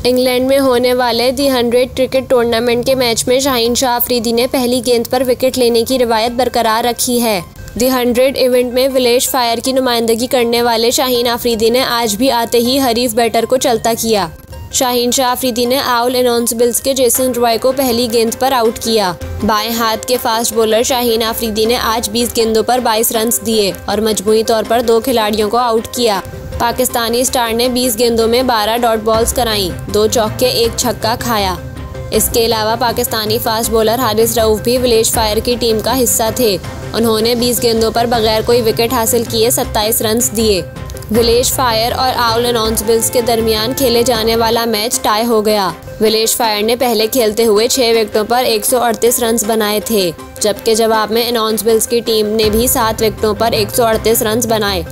England में होने वाले दी 100 क्रिकेट टूर्नामेंट के मैच में शाहीन शाह अफरीदी ने पहली गेंद पर विकेट लेने की रिवायत बरकरार रखी है। दी 100 इवेंट में विलेश फायर की नुमाइंदगी करने वाले शाहीन अफरीदी ने आज भी आते ही हरीफ बैटर को चलता किया। शाहीन शाह अफरीदी ने आउल इनॉन्सिबल्स के जेसन रॉय को पहली गेंद पर आउट किया। बाएं हाथ के फास्ट बॉलर शाहीन अफरीदी ने आज 20 गेंदों पर 22 रन दिए और मजमूई तौर पर 2 खिलाड़ियों को आउट किया। पाकिस्तानी स्टार ने 20 गेंदों में 12 डॉट बॉल्स कराईं, 2 चौके 1 छक्का खाया। इसके अलावा पाकिस्तानी फास्ट बॉलर हारिस रऊफ भी विलेश फायर की टीम का हिस्सा थे। उन्होंने 20 गेंदों पर बगैर कोई विकेट हासिल किए 27 रन दिए। विलेश फायर और आउल इनॉन्सिबल्स के दरमियान खेले जाने वाला मैच टाई हो गया। विलेश फायर ने पहले खेलते हुए 6 विकेटों पर 138 रन बनाए थे, जबकि जवाब में इनॉन्सिबल्स की टीम ने भी 7 विकेटों पर 138 रन बनाए।